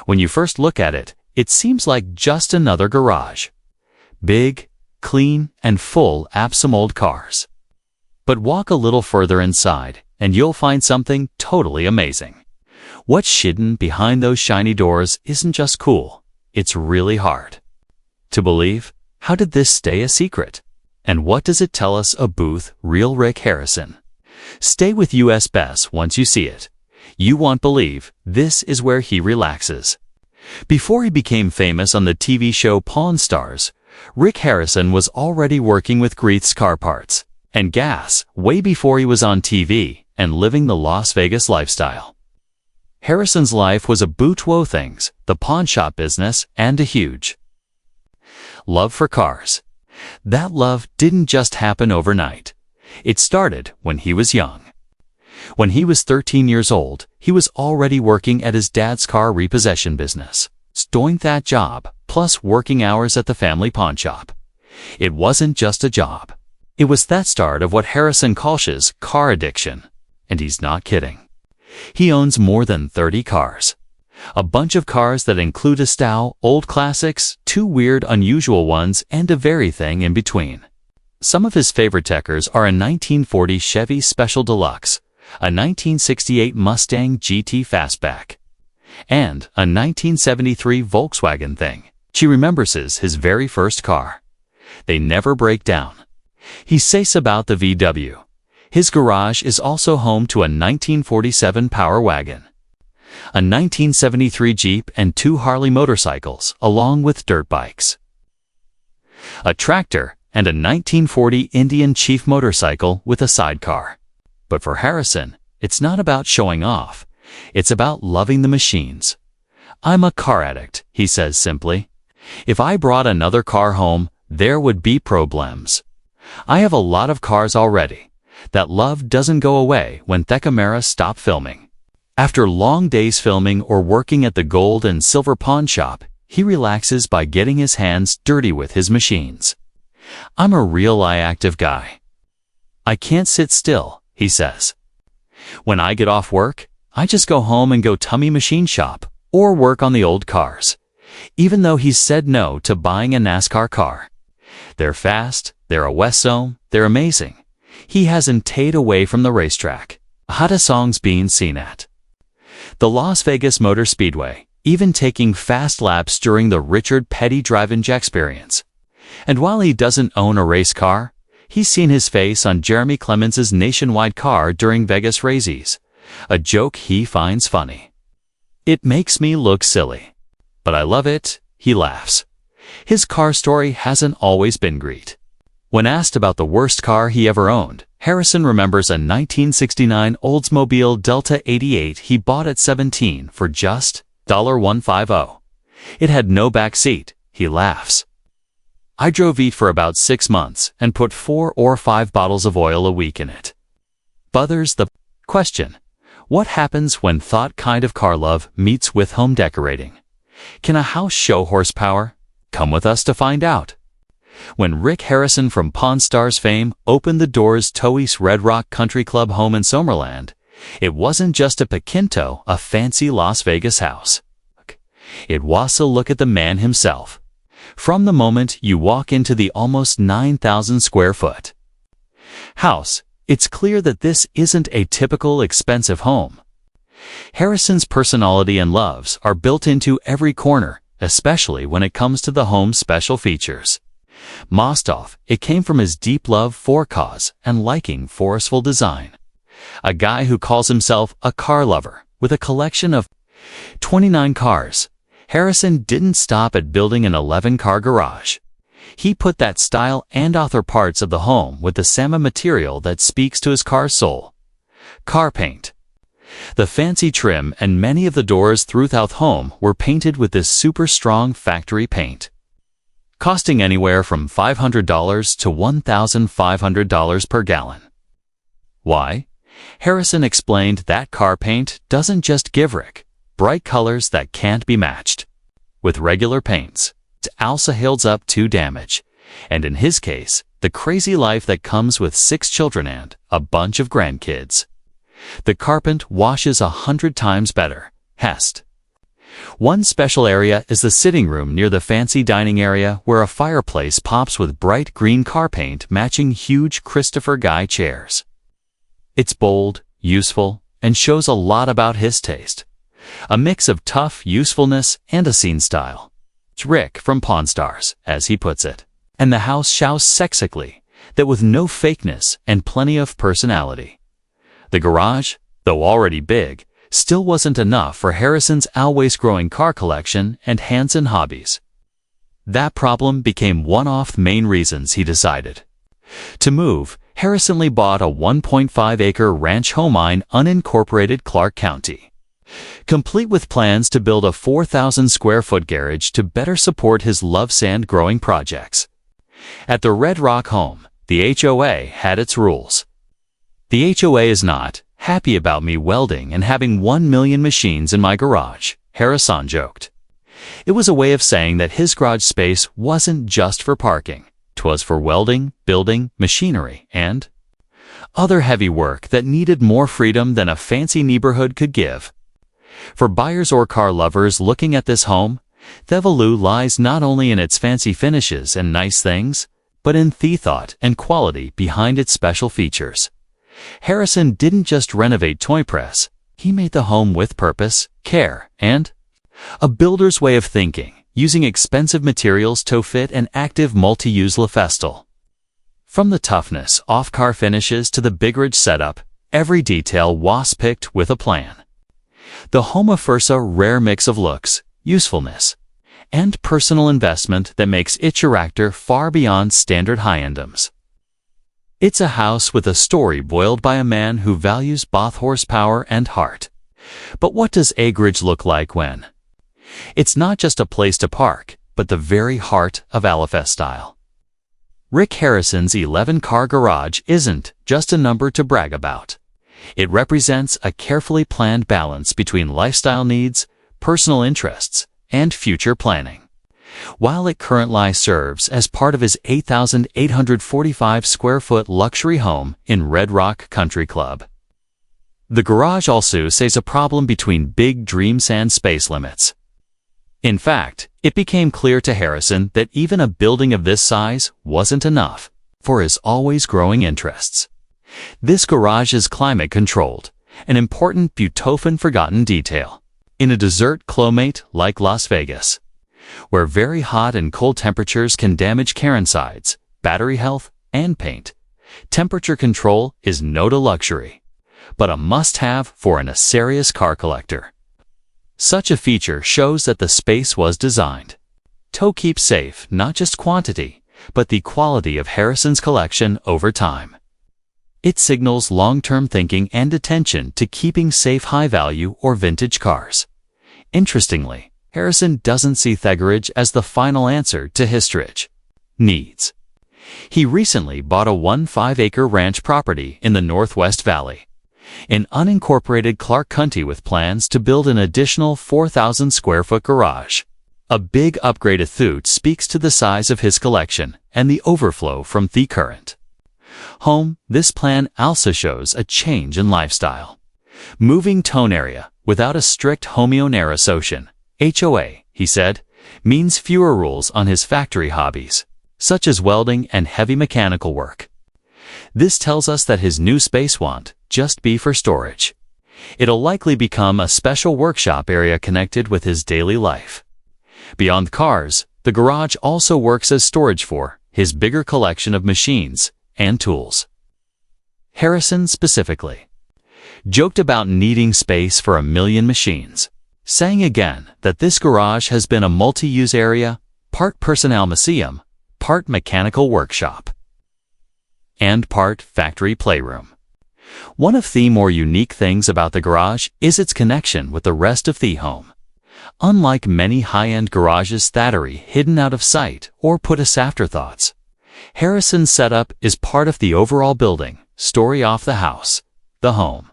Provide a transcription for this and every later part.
When you first look at it, it seems like just another garage. Big, clean, and full of some old cars. But walk a little further inside, and you'll find something totally amazing. What's hidden behind those shiny doors isn't just cool, it's really hard to believe. How did this stay a secret? And what does it tell us about real Rick Harrison? Stay with US Best once you see it. You won't believe this is where he relaxes. Before he became famous on the TV show Pawn Stars, Rick Harrison was already working with Greith's car parts and gas way before he was on TV and living the Las Vegas lifestyle. Harrison's life was about two things, the pawn shop business and a huge love for cars. That love didn't just happen overnight. It started when he was young. When he was 13 years old, he was already working at his dad's car repossession business, doing that job, plus working hours at the family pawn shop. It wasn't just a job. It was that start of what Harrison calls his car addiction. And he's not kidding. He owns more than 30 cars. A bunch of cars that include a style, old classics, two weird, unusual ones, and a very thing in between. Some of his favorite techers are a 1940 Chevy Special Deluxe, a 1968 Mustang GT Fastback, and a 1973 Volkswagen Thing. She remembers his very first car. They never break down. He says about the VW. His garage is also home to a 1947 Power Wagon, a 1973 Jeep, and two Harley motorcycles, along with dirt bikes, a tractor, and a 1940 Indian Chief motorcycle with a sidecar. But for Harrison, it's not about showing off. It's about loving the machines. I'm a car addict, he says simply. If I brought another car home, there would be problems. I have a lot of cars already. That love doesn't go away when the cameras stop filming. After long days filming or working at the gold and silver pawn shop, he relaxes by getting his hands dirty with his machines. I'm a real active guy. I can't sit still, he says. When I get off work, I just go home and go tummy machine shop or work on the old cars. Even though he's said no to buying a NASCAR car. They're fast, they're a Westome, they're amazing. He hasn't stayed away from the racetrack. Hot songs being seen at the Las Vegas Motor Speedway, even taking fast laps during the Richard Petty Drive-In experience. And while he doesn't own a race car, he's seen his face on Jeremy Clemens's nationwide car during Vegas races, a joke he finds funny. It makes me look silly. But I love it, he laughs. His car story hasn't always been great. When asked about the worst car he ever owned, Harrison remembers a 1969 Oldsmobile Delta 88 he bought at 17 for just $150. It had no back seat, he laughs. I drove it for about 6 months and put 4 or 5 bottles of oil a week in it. Bothers the question. What happens when thought kind of car love meets with home decorating? Can a house show horsepower? Come with us to find out. When Rick Harrison from Pawn Stars fame opened the doors to his Red Rock Country Club home in Summerland, it wasn't just a Paquinto, a fancy Las Vegas house. It was a look at the man himself. From the moment you walk into the almost 9,000 square foot house, it's clear that this isn't a typical expensive home. Harrison's personality and loves are built into every corner, especially when it comes to the home's special features. Most of it came from his deep love for cars and liking forceful design. A guy who calls himself a car lover with a collection of 29 cars, Harrison didn't stop at building an 11-car garage. He put that style and other parts of the home with the same material that speaks to his car's soul. Car paint. The fancy trim and many of the doors throughout home were painted with this super strong factory paint, costing anywhere from $500 to $1,500 per gallon. Why? Harrison explained that car paint doesn't just give Rick bright colors that can't be matched with regular paints. It also holds up to damage, and in his case, the crazy life that comes with 6 children and a bunch of grandkids. The car paint washes 100 times better. Hest. One special area is the sitting room near the fancy dining area where a fireplace pops with bright green car paint matching huge Christopher Guy chairs. It's bold, useful, and shows a lot about his taste. A mix of tough usefulness and a scene style. It's Rick from Pawn Stars, as he puts it. And the house shouts sexily, that with no fakeness and plenty of personality. The garage, though already big, still wasn't enough for Harrison's always-growing car collection and hands-on hobbies. That problem became one of the main reasons he decided to move. Harrison bought a 1.5-acre ranch home in unincorporated Clark County, complete with plans to build a 4,000-square-foot garage to better support his love sand growing projects. At the Red Rock home, the HOA had its rules. The HOA is not happy about me welding and having 1 million machines in my garage, Harrison joked. It was a way of saying that his garage space wasn't just for parking. 'Twas for welding, building, machinery, and other heavy work that needed more freedom than a fancy neighborhood could give. For buyers or car lovers looking at this home, the value lies not only in its fancy finishes and nice things, but in the thought and quality behind its special features. Harrison didn't just renovate Toy Press, he made the home with purpose, care, and a builder's way of thinking, using expensive materials to fit an active multi-use lifestyle. From the toughness off-car finishes to the big ridge setup, every detail was picked with a plan. The home offers a rare mix of looks, usefulness, and personal investment that makes its character far beyond standard high-endoms. It's a house with a story boiled by a man who values both horsepower and heart. But what does acreage look like when it's not just a place to park, but the very heart of LFS style? Rick Harrison's 11-car garage isn't just a number to brag about. It represents a carefully planned balance between lifestyle needs, personal interests, and future planning. While it currently serves as part of his 8,845-square-foot luxury home in Red Rock Country Club, the garage also sees a problem between big dreams and space limits. In fact, it became clear to Harrison that even a building of this size wasn't enough for his always-growing interests. This garage is climate-controlled, an important but often forgotten detail. In a desert climate like Las Vegas, where very hot and cold temperatures can damage car insides, battery health, and paint, temperature control is not a luxury, but a must-have for a serious car collector. Such a feature shows that the space was designed to keep safe not just quantity, but the quality of Harrison's collection over time. It signals long-term thinking and attention to keeping safe high-value or vintage cars. Interestingly, Harrison doesn't see the garage as the final answer to his storage needs. He recently bought a 1.5-acre ranch property in the Northwest Valley, in unincorporated Clark County, with plans to build an additional 4,000-square-foot garage. A big upgraded suit speaks to the size of his collection and the overflow from the current home. This plan also shows a change in lifestyle. Moving tone area without a strict homeowner association, HOA, he said, means fewer rules on his factory hobbies, such as welding and heavy mechanical work. This tells us that his new space won't just be for storage. It'll likely become a special workshop area connected with his daily life. Beyond cars, the garage also works as storage for his bigger collection of machines and tools. Harrison specifically joked about needing space for 1 million machines, saying again that this garage has been a multi-use area, part personnel museum, part mechanical workshop, and part factory playroom. One of the more unique things about the garage is its connection with the rest of the home. Unlike many high-end garages that are hidden out of sight or put as afterthoughts, Harrison's setup is part of the overall building story of the house. The home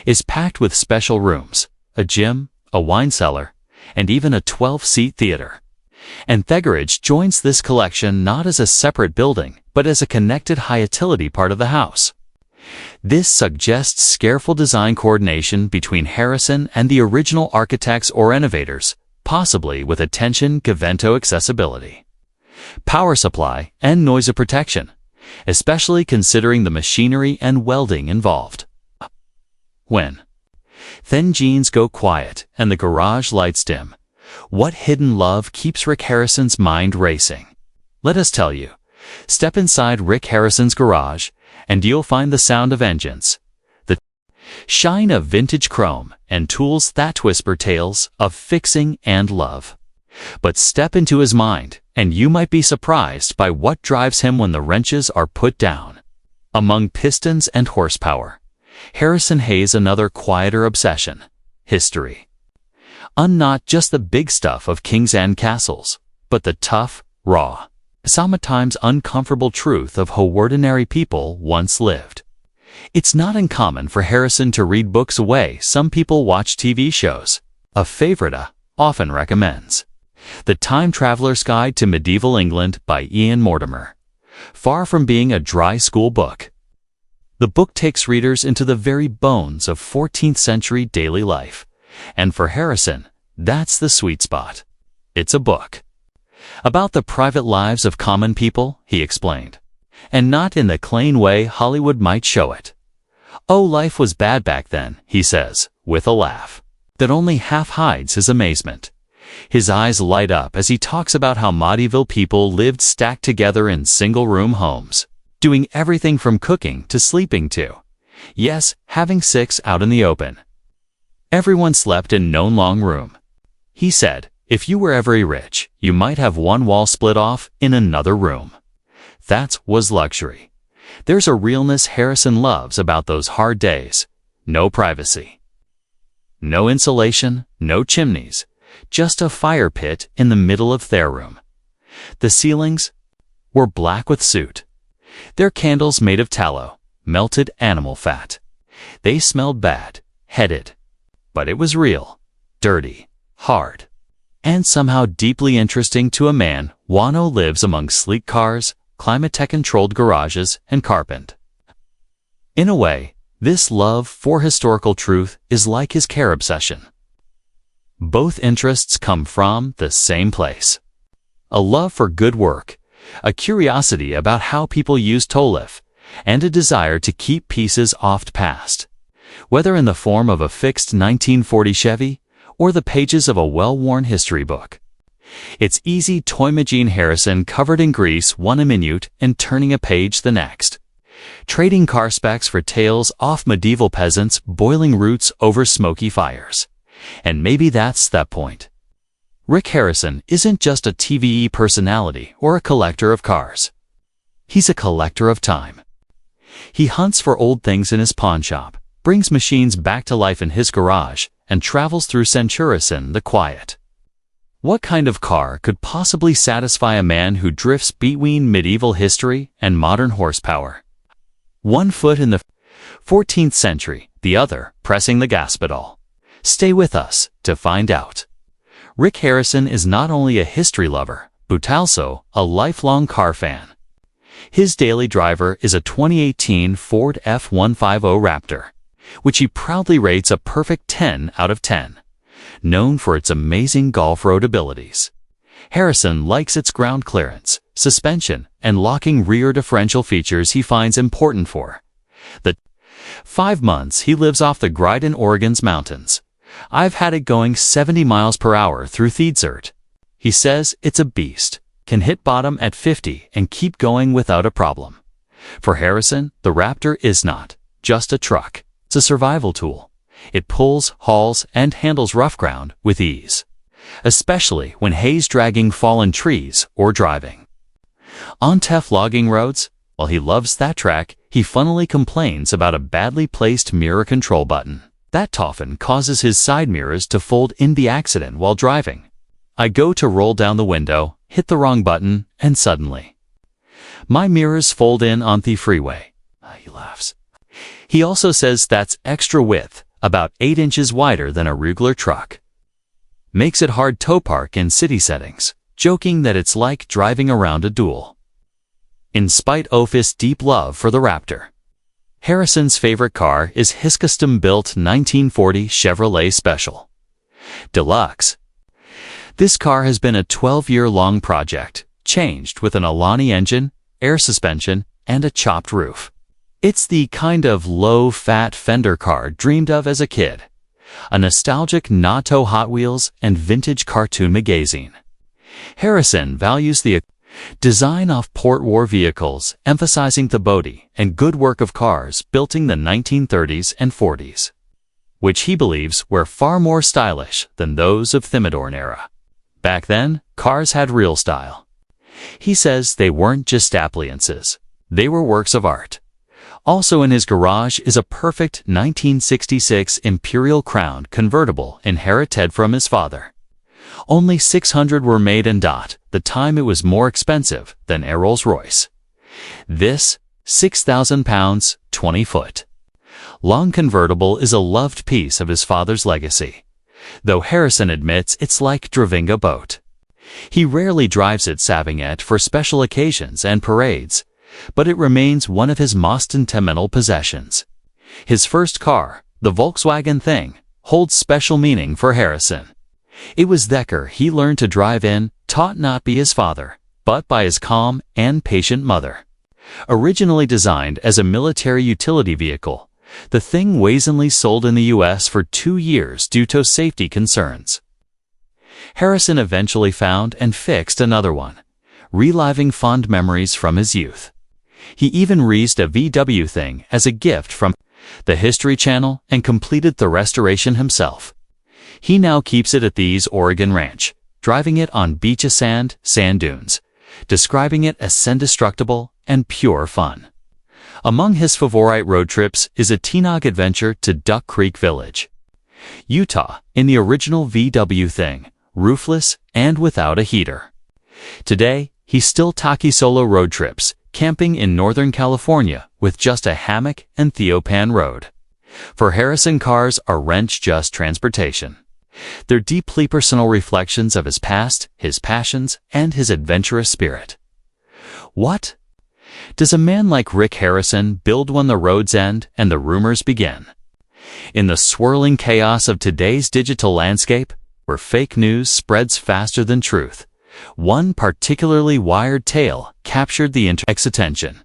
is packed with special rooms, a gym, a wine cellar, and even a 12-seat theater. And the garage joins this collection not as a separate building, but as a connected high-utility part of the house. This suggests careful design coordination between Harrison and the original architects or innovators, possibly with attention to vento accessibility, power supply, and noise protection, especially considering the machinery and welding involved. When thin jeans go quiet and the garage lights dim, what hidden love keeps Rick Harrison's mind racing? Let us tell you. Step inside Rick Harrison's garage, and you'll find the sound of engines, the shine of vintage chrome, and tools that whisper tales of fixing and love. But step into his mind, and you might be surprised by what drives him when the wrenches are put down. Among pistons and horsepower, Harrison has another quieter obsession: history. Not just the big stuff of kings and castles, but the tough, raw, sometimes uncomfortable truth of how ordinary people once lived. It's not uncommon for Harrison to read books away some people watch TV shows. A favorite often recommends The Time Traveler's Guide to Medieval England by Ian Mortimer. Far from being a dry school book, the book takes readers into the very bones of 14th century daily life. And for Harrison, that's the sweet spot. It's a book about the private lives of common people, he explained, and not in the plain way Hollywood might show it. Oh, life was bad back then, he says, with a laugh that only half hides his amazement. His eyes light up as he talks about how medieval people lived stacked together in single-room homes, doing everything from cooking to sleeping to, yes, having sex out in the open. Everyone slept in no long room. He said, if you were very rich, you might have one wall split off in another room. That was luxury. There's a realness Harrison loves about those hard days. No privacy. No insulation, no chimneys, just a fire pit in the middle of their room. The ceilings were black with soot. Their candles made of tallow, melted animal fat. They smelled bad, headed. But it was real, dirty, hard, and somehow deeply interesting to a man who lives among sleek cars, climate-controlled garages, and carpet. In a way, this love for historical truth is like his care obsession. Both interests come from the same place: a love for good work, a curiosity about how people use tolif, and a desire to keep pieces off past, whether in the form of a fixed 1940 Chevy or the pages of a well-worn history book. It's easy to imagine Harrison covered in grease one minute and turning a page the next, trading car specs for tales of medieval peasants boiling roots over smoky fires. And maybe that's the point. Rick Harrison isn't just a TV personality or a collector of cars. He's a collector of time. He hunts for old things in his pawn shop, brings machines back to life in his garage, and travels through centuries in the quiet. What kind of car could possibly satisfy a man who drifts between medieval history and modern horsepower? One foot in the 14th century, the other pressing the gas pedal. Stay with us to find out. Rick Harrison is not only a history lover, but also a lifelong car fan. His daily driver is a 2018 Ford F-150 Raptor, which he proudly rates a perfect 10 out of 10. Known for its amazing golf road abilities, Harrison likes its ground clearance, suspension, and locking rear differential features he finds important for the 5 months he lives off the grid in Oregon's mountains. I've had it going 70 miles per hour through the desert. He says it's a beast, can hit bottom at 50 and keep going without a problem. For Harrison, the Raptor is not just a truck. It's a survival tool. It pulls, hauls, and handles rough ground with ease, especially when he's dragging fallen trees or driving on tough logging roads. While he loves that track, he funnily complains about a badly placed mirror control button that often causes his side mirrors to fold in the accident while driving. I go to roll down the window, hit the wrong button, and suddenly my mirrors fold in on the freeway. He laughs. He also says that's extra width, about 8 inches wider than a regular truck. Makes it hard to park in city settings, joking that it's like driving around a duel. In spite of his deep love for the Raptor, Harrison's favorite car is his custom-built 1940 Chevrolet Special Deluxe. This car has been a 12-year-long project, changed with an Alani engine, air suspension, and a chopped roof. It's the kind of low-fat fender car dreamed of as a kid. A nostalgic nod to Hot Wheels and vintage cartoon magazine. Harrison values the design of port-war vehicles, emphasizing the body and good work of cars built in the 1930s and 40s, which he believes were far more stylish than those of Thermidor era. Back then, cars had real style. He says they weren't just appliances, they were works of art. Also in his garage is a perfect 1966 Imperial Crown convertible inherited from his father. Only 600 were made in the time it was more expensive than a Rolls-Royce. This 6,000 pounds, 20-foot long convertible is a loved piece of his father's legacy, though Harrison admits it's like driving a boat. He rarely drives it, saving it for special occasions and parades, but it remains one of his most sentimental possessions. His first car, the Volkswagen Thing, holds special meaning for Harrison. It was there he learned to drive in, taught not by his father, but by his calm and patient mother. Originally designed as a military utility vehicle, the Thing wasn't sold in the U.S. for 2 years due to safety concerns. Harrison eventually found and fixed another one, reliving fond memories from his youth. He even raised a VW Thing as a gift from the History Channel and completed the restoration himself. He now keeps it at the Oregon ranch, driving it on beach sand dunes, describing it as indestructible and pure fun. Among his favorite road trips is a Teenage adventure to Duck Creek Village, Utah, in the original VW Thing, roofless and without a heater. Today, he still takes solo road trips, camping in Northern California with just a hammock and Theopan Road. For Harrison, cars aren't just transportation. They're deeply personal reflections of his past, his passions, and his adventurous spirit. What does a man like Rick Harrison build when the roads end and the rumors begin? In the swirling chaos of today's digital landscape, where fake news spreads faster than truth, one particularly wired tale captured the internet's attention.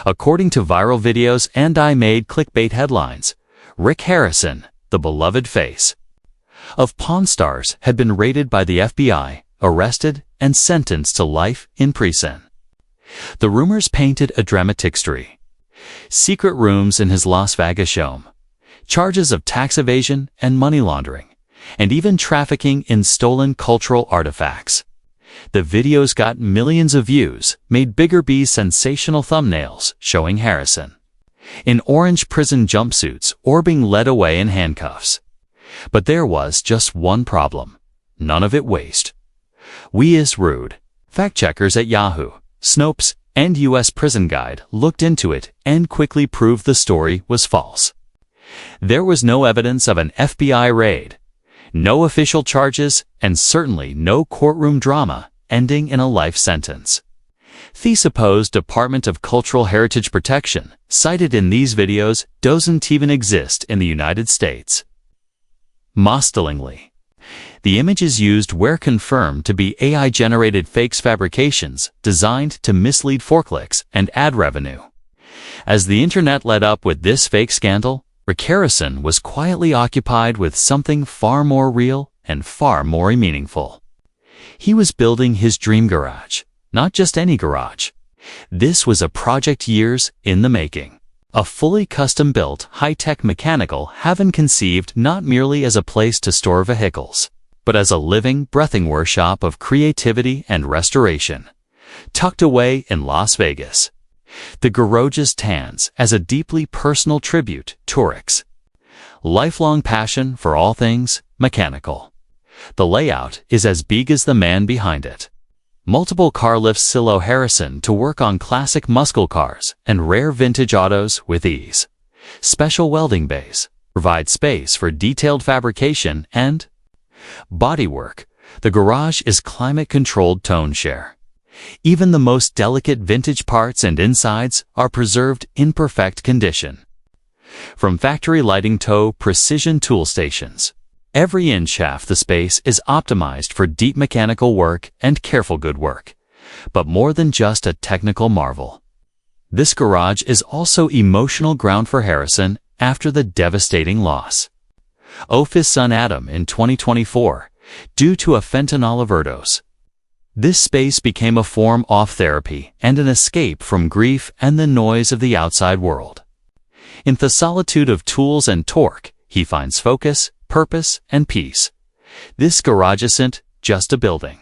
According to viral videos and I-made clickbait headlines, Rick Harrison, the beloved face of Pawn Stars, had been raided by the FBI, arrested, and sentenced to life in prison. The rumors painted a dramatic story. Secret rooms in his Las Vegas home, charges of tax evasion and money laundering, and even trafficking in stolen cultural artifacts. The videos got millions of views, made bigger sensational thumbnails showing Harrison in orange prison jumpsuits or being led away in handcuffs. But there was just one problem. None of it waste. We as rude fact-checkers at Yahoo, Snopes, and U.S. Prison Guide looked into it and quickly proved the story was false. There was no evidence of an FBI raid, no official charges, and certainly no courtroom drama ending in a life sentence. The supposed Department of Cultural Heritage Protection, cited in these videos, doesn't even exist in the United States. Most-tellingly, the images used were confirmed to be AI-generated fakes fabrications designed to mislead forklifts and ad revenue. As the internet led up with this fake scandal, Rick Harrison was quietly occupied with something far more real and far more meaningful. He was building his dream garage, not just any garage. This was a project years in the making. A fully custom-built, high-tech mechanical haven conceived not merely as a place to store vehicles, but as a living, breathing workshop of creativity and restoration. Tucked away in Las Vegas, the garage stands as a deeply personal tribute to Rick's lifelong passion for all things mechanical. The layout is as big as the man behind it. Multiple car lifts allow Harrison to work on classic muscle cars and rare vintage autos with ease. Special welding bays provide space for detailed fabrication and bodywork. The garage is climate-controlled tone share. Even the most delicate vintage parts and insides are preserved in perfect condition. From factory lighting to precision tool stations, every inch half the space is optimized for deep mechanical work and careful good work. But more than just a technical marvel. This garage is also emotional ground for Harrison after the devastating loss of his son Adam in 2024 due to a fentanyl overdose. This space became a form of therapy and an escape from grief and the noise of the outside world. In the solitude of tools and torque, he finds focus, purpose, and peace. This garage isn't just a building.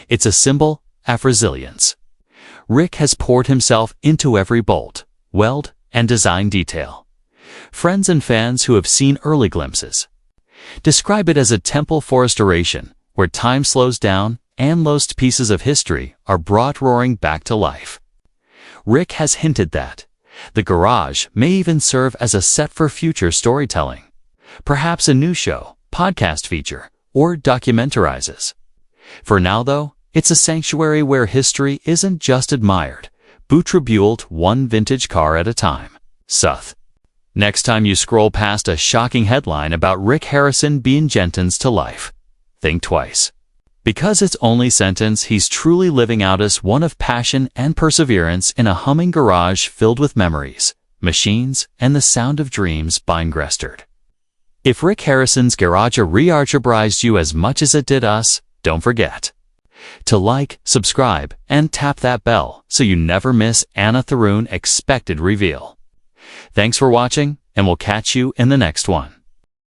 It's a symbol of resilience. Rick has poured himself into every bolt, weld, and design detail. Friends and fans who have seen early glimpses describe it as a temple for restoration, where time slows down and lost pieces of history are brought roaring back to life. Rick has hinted that the garage may even serve as a set for future storytelling, perhaps a new show, podcast feature, or documentarizes. For now, though, it's a sanctuary where history isn't just admired, but tribuled one vintage car at a time. Suth. Next time you scroll past a shocking headline about Rick Harrison being sentenced to life, think twice. Because its only sentence, he's truly living out as one of passion and perseverance in a humming garage filled with memories, machines, and the sound of dreams being grestered. If Rick Harrison's garage re-archibrized you as much as it did us, don't forget to like, subscribe, and tap that bell so you never miss Anna Tharoon expected reveal. Thanks for watching, and we'll catch you in the next one.